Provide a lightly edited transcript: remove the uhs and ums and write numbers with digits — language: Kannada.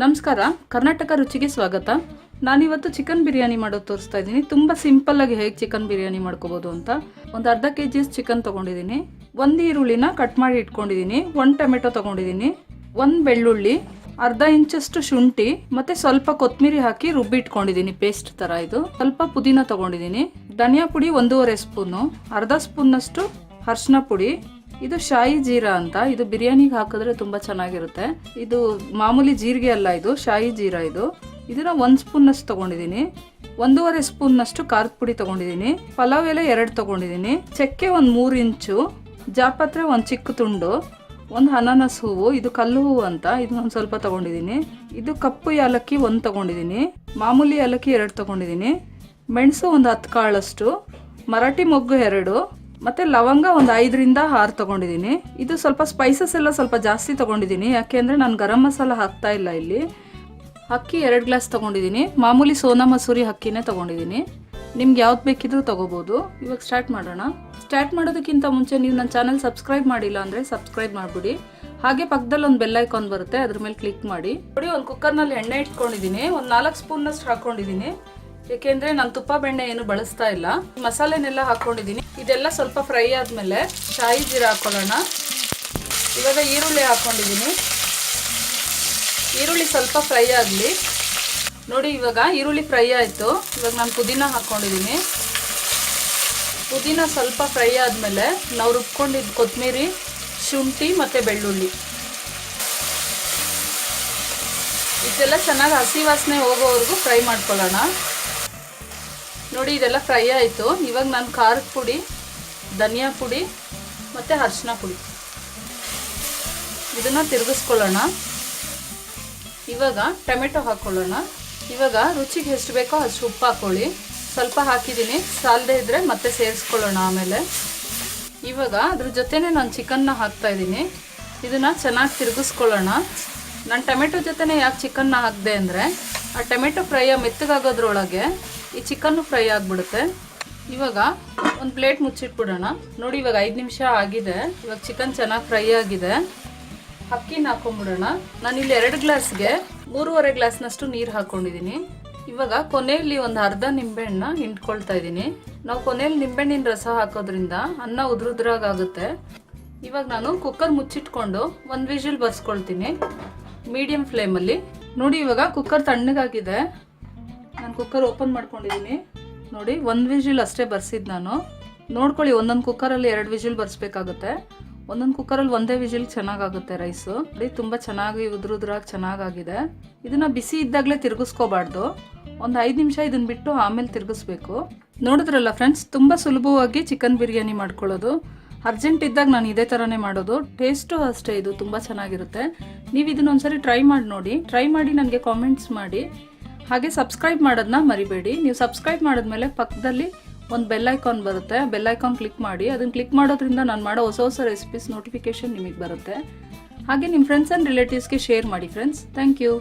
ನಮಸ್ಕಾರ, ಕರ್ನಾಟಕ ರುಚಿಗೆ ಸ್ವಾಗತ. ನಾನಿವತ್ತು ಚಿಕನ್ ಬಿರಿಯಾನಿ ಮಾಡೋದು ತೋರಿಸ್ತಾ ಇದ್ದೀನಿ. ತುಂಬ ಸಿಂಪಲ್ಲಾಗಿ ಹೇಗೆ ಚಿಕನ್ ಬಿರಿಯಾನಿ ಮಾಡ್ಕೋಬೋದು ಅಂತ. ಒಂದು ಅರ್ಧ kg ಚಿಕನ್ ತೊಗೊಂಡಿದ್ದೀನಿ. ಒಂದು ಈರುಳ್ಳಿನ ಕಟ್ ಮಾಡಿ ಇಟ್ಕೊಂಡಿದ್ದೀನಿ. 1 ಟೊಮೆಟೊ ತೊಗೊಂಡಿದ್ದೀನಿ. 1 ಬೆಳ್ಳುಳ್ಳಿ, ಅರ್ಧ ಇಂಚಷ್ಟು ಶುಂಠಿ ಮತ್ತು ಸ್ವಲ್ಪ ಕೊತ್ತಂಬರಿ ಹಾಕಿ ರುಬ್ಬಿ ಇಟ್ಕೊಂಡಿದ್ದೀನಿ. ಪೇಸ್ಟ್ ಥರ ಇದು. ಸ್ವಲ್ಪ ಪುದೀನ ತೊಗೊಂಡಿದ್ದೀನಿ. ಧನಿಯಾ ಪುಡಿ 1.5 ಸ್ಪೂನು, ಅರ್ಧ ಸ್ಪೂನ್ನಷ್ಟು ಅರಿಶಿನ ಪುಡಿ. ಇದು ಶಾಯಿ ಜೀರಾ ಅಂತ. ಇದು ಬಿರಿಯಾನಿಗೆ ಹಾಕಿದ್ರೆ ತುಂಬ ಚೆನ್ನಾಗಿರುತ್ತೆ. ಇದು ಮಾಮೂಲಿ ಜೀರಿಗೆ ಅಲ್ಲ, ಇದು ಶಾಯಿ ಜೀರಾ. ಇದನ್ನ 1 ಸ್ಪೂನ್ನಷ್ಟು ತೊಗೊಂಡಿದ್ದೀನಿ. 1.5 ಸ್ಪೂನ್ನಷ್ಟು ಖಾರದ ಪುಡಿ ತೊಗೊಂಡಿದ್ದೀನಿ. ಪಲಾವ್ ಎಲೆ 2 ತೊಗೊಂಡಿದ್ದೀನಿ. ಚಕ್ಕೆ 3 ಇಂಚು, ಜಾಪತ್ರೆ 1 ಚಿಕ್ಕ ತುಂಡು, 1 ಅನಾನಸ್ ಹೂವು, ಇದು ಕಲ್ಲು ಹೂವು ಅಂತ, ಇದನ್ನೊಂದು ಸ್ವಲ್ಪ ತೊಗೊಂಡಿದ್ದೀನಿ. ಇದು ಕಪ್ಪು ಏಲಕ್ಕಿ 1 ತೊಗೊಂಡಿದ್ದೀನಿ. ಮಾಮೂಲಿ ಏಲಕ್ಕಿ 2 ತೊಗೊಂಡಿದ್ದೀನಿ. ಮೆಣಸು 10 ಕಾಳಷ್ಟು, ಮರಾಠಿ ಮೊಗ್ಗು 2 ಮತ್ತು ಲವಂಗ 5 ರಿಂದ 6 ತೊಗೊಂಡಿದ್ದೀನಿ. ಇದು ಸ್ವಲ್ಪ ಸ್ಪೈಸಸ್ ಎಲ್ಲ ಸ್ವಲ್ಪ ಜಾಸ್ತಿ ತೊಗೊಂಡಿದ್ದೀನಿ, ಯಾಕೆಂದರೆ ನಾನು ಗರಂ ಮಸಾಲ ಹಾಕ್ತಾ ಇಲ್ಲ ಇಲ್ಲಿ. ಅಕ್ಕಿ 2 ಗ್ಲಾಸ್ ತೊಗೊಂಡಿದ್ದೀನಿ. ಮಾಮೂಲಿ ಸೋನಾ ಮಸೂರಿ ಅಕ್ಕಿನೇ ತೊಗೊಂಡಿದ್ದೀನಿ. ನಿಮ್ಗೆ ಯಾವ್ದು ಬೇಕಿದ್ರೂ ತೊಗೋಬೋದು. ಇವಾಗ ಸ್ಟಾರ್ಟ್ ಮಾಡೋಣ. ಸ್ಟಾರ್ಟ್ ಮಾಡೋದಕ್ಕಿಂತ ಮುಂಚೆ ನೀವು ನನ್ನ ಚಾನಲ್ ಸಬ್ಸ್ಕ್ರೈಬ್ ಮಾಡಿಲ್ಲ ಅಂದರೆ ಸಬ್ಸ್ಕ್ರೈಬ್ ಮಾಡಿಬಿಡಿ. ಹಾಗೆ ಪಕ್ಕದಲ್ಲಿ ಒಂದು ಬೆಲ್ ಐಕಾನ್ ಬರುತ್ತೆ, ಅದ್ರ ಮೇಲೆ ಕ್ಲಿಕ್ ಮಾಡಿ. ನೋಡಿ, ಒಂದು ಕುಕ್ಕರ್ನಲ್ಲಿ ಎಣ್ಣೆ ಇಟ್ಕೊಂಡಿದ್ದೀನಿ. 4 ಸ್ಪೂನ್ನಷ್ಟು ಹಾಕ್ಕೊಂಡಿದ್ದೀನಿ, ಏಕೆಂದರೆ ನಾನು ತುಪ್ಪ ಬೆಣ್ಣೆ ಏನು ಬಳಸ್ತಾ ಇಲ್ಲ. ಮಸಾಲೆನೆಲ್ಲ ಹಾಕ್ಕೊಂಡಿದ್ದೀನಿ. ಇದೆಲ್ಲ ಸ್ವಲ್ಪ ಫ್ರೈ ಆದಮೇಲೆ ಶಾಯಿ ಜೀರಾ ಹಾಕ್ಕೊಳ್ಳೋಣ. ಇವಾಗ ಈರುಳ್ಳಿ ಹಾಕ್ಕೊಂಡಿದ್ದೀನಿ. ಈರುಳ್ಳಿ ಸ್ವಲ್ಪ ಫ್ರೈ ಆಗಲಿ. ನೋಡಿ, ಇವಾಗ ಈರುಳ್ಳಿ ಫ್ರೈ ಆಯಿತು. ಇವಾಗ ನಾನು ಪುದೀನ ಹಾಕ್ಕೊಂಡಿದ್ದೀನಿ. ಪುದೀನ ಸ್ವಲ್ಪ ಫ್ರೈ ಆದಮೇಲೆ ನಾವು ರುಬ್ಕೊಂಡಿದ್ದು ಕೊತ್ತಂಬರಿ, ಶುಂಠಿ ಮತ್ತು ಬೆಳ್ಳುಳ್ಳಿ, ಇದೆಲ್ಲ ಚೆನ್ನಾಗಿ ಹಸಿ ವಾಸನೆ ಹೋಗೋವರೆಗೂ ಫ್ರೈ ಮಾಡ್ಕೊಳ್ಳೋಣ. ನೋಡಿ, ಇದೆಲ್ಲ ಫ್ರೈ ಆಯಿತು. ಇವಾಗ ನಾನು ಖಾರದ ಪುಡಿ, ಧನಿಯಾ ಪುಡಿ ಮತ್ತು ಅರಿಶಿನ ಪುಡಿ ಇದನ್ನು ತಿರುಗಿಸ್ಕೊಳ್ಳೋಣ. ಇವಾಗ ಟೊಮೆಟೊ ಹಾಕ್ಕೊಳ್ಳೋಣ. ಇವಾಗ ರುಚಿಗೆ ಎಷ್ಟು ಬೇಕೋ ಅಷ್ಟು ಉಪ್ಪು ಹಾಕ್ಕೊಳ್ಳಿ. ಸ್ವಲ್ಪ ಹಾಕಿದ್ದೀನಿ, ಸಾಲದೇ ಇದ್ದರೆ ಮತ್ತೆ ಸೇರಿಸ್ಕೊಳ್ಳೋಣ ಆಮೇಲೆ. ಇವಾಗ ಅದ್ರ ಜೊತೆನೇ ನಾನು ಚಿಕನ್ನ ಹಾಕ್ತಾಯಿದ್ದೀನಿ. ಇದನ್ನು ಚೆನ್ನಾಗಿ ತಿರುಗಿಸ್ಕೊಳ್ಳೋಣ. ನಾನು ಟೊಮೆಟೊ ಜೊತೆನೇ ಯಾಕೆ ಚಿಕನ್ನ ಹಾಕಿದೆ ಅಂದರೆ, ಆ ಟೊಮೆಟೊ ಫ್ರೈ ಮೆತ್ತಗಾಗೋದ್ರೊಳಗೆ ಈ ಚಿಕನ್ನು ಫ್ರೈ ಆಗಿಬಿಡುತ್ತೆ. ಇವಾಗ ಒಂದು ಪ್ಲೇಟ್ ಮುಚ್ಚಿಟ್ಬಿಡೋಣ. ನೋಡಿ, ಇವಾಗ 5 ನಿಮಿಷ ಆಗಿದೆ. ಇವಾಗ ಚಿಕನ್ ಚೆನ್ನಾಗಿ ಫ್ರೈ ಆಗಿದೆ. ಅಕ್ಕಿನ ಹಾಕೊಂಡ್ಬಿಡೋಣ. ನಾನಿಲ್ಲಿ 2 ಗ್ಲಾಸ್ಗೆ 3.5 ಗ್ಲಾಸ್ನಷ್ಟು ನೀರು ಹಾಕ್ಕೊಂಡಿದ್ದೀನಿ. ಇವಾಗ ಕೊನೆಯಲ್ಲಿ ಒಂದು ಅರ್ಧ ನಿಂಬೆಹಣ್ಣ ಹಿಂಡ್ಕೊಳ್ತಾ ಇದ್ದೀನಿ. ನಾವು ಕೊನೆಯಲ್ಲಿ ನಿಂಬೆಹಣ್ಣಿನ ರಸ ಹಾಕೋದ್ರಿಂದ ಅನ್ನ ಉದುರುದ್ರಾಗುತ್ತೆ. ಇವಾಗ ನಾನು ಕುಕ್ಕರ್ ಮುಚ್ಚಿಟ್ಕೊಂಡು 1 ವಿಷಲ್ ಬರ್ಸ್ಕೊಳ್ತೀನಿ ಮೀಡಿಯಮ್ ಫ್ಲೇಮಲ್ಲಿ. ನೋಡಿ, ಇವಾಗ ಕುಕ್ಕರ್ ತಣ್ಣಗಾಗಿದೆ. ನಾನು ಕುಕ್ಕರ್ ಓಪನ್ ಮಾಡ್ಕೊಂಡಿದ್ದೀನಿ. ನೋಡಿ, 1 ವಿಷಲ್ ಅಷ್ಟೇ ಬರ್ಸಿದ್ದು ನಾನು. ನೋಡ್ಕೊಳ್ಳಿ, ಒಂದೊಂದು ಕುಕ್ಕರಲ್ಲಿ 2 ವಿಷಲ್ ಬರ್ಸ್ಬೇಕಾಗುತ್ತೆ. ಒಂದೊಂದು ಕುಕ್ಕರಲ್ಲಿ 1 ವಿಷಲ್ ಚೆನ್ನಾಗಾಗುತ್ತೆ ರೈಸು. ನೋಡಿ, ತುಂಬ ಚೆನ್ನಾಗಿ ಉದುರುದ್ರಾಗಿ ಚೆನ್ನಾಗಾಗಿದೆ. ಇದನ್ನು ಬಿಸಿ ಇದ್ದಾಗಲೇ ತಿರುಗಿಸ್ಕೋಬಾರ್ದು. ಒಂದು 5 ನಿಮಿಷ ಇದನ್ನು ಬಿಟ್ಟು ಆಮೇಲೆ ತಿರುಗಿಸ್ಬೇಕು. ನೋಡಿದ್ರಲ್ಲ ಫ್ರೆಂಡ್ಸ್, ತುಂಬ ಸುಲಭವಾಗಿ ಚಿಕನ್ ಬಿರಿಯಾನಿ ಮಾಡ್ಕೊಳ್ಳೋದು. ಅರ್ಜೆಂಟ್ ಇದ್ದಾಗ ನಾನು ಇದೇ ಥರನೇ ಮಾಡೋದು. ಟೇಸ್ಟು ಅಷ್ಟೇ, ಇದು ತುಂಬ ಚೆನ್ನಾಗಿರುತ್ತೆ. ನೀವು ಇದನ್ನೊಂದ್ಸರಿ ಟ್ರೈ ಮಾಡಿ ನೋಡಿ. ಟ್ರೈ ಮಾಡಿ ನನಗೆ ಕಾಮೆಂಟ್ಸ್ ಮಾಡಿ. ಹಾಗೆ ಸಬ್ಸ್ಕ್ರೈಬ್ ಮಾಡೋದನ್ನ ಮರಿಬೇಡಿ. ನೀವು ಸಬ್ಸ್ಕ್ರೈಬ್ ಮಾಡಿದ್ಮೇಲೆ ಪಕ್ಕದಲ್ಲಿ ಒಂದು ಬೆಲ್ ಐಕಾನ್ ಬರುತ್ತೆ. ಬೆಲ್ ಐಕಾನ್ ಕ್ಲಿಕ್ ಮಾಡಿ. ಅದನ್ನು ಕ್ಲಿಕ್ ಮಾಡೋದ್ರಿಂದ ನಾನು ಮಾಡೋ ಹೊಸ ರೆಸಿಪೀಸ್ ನೋಟಿಫಿಕೇಷನ್ ನಿಮಗೆ ಬರುತ್ತೆ. ಹಾಗೆ ನಿಮ್ಮ ಫ್ರೆಂಡ್ಸ್ ಆ್ಯಂಡ್ ರಿಲೇಟಿವ್ಸ್ಗೆ ಶೇರ್ ಮಾಡಿ ಫ್ರೆಂಡ್ಸ್. Thank you.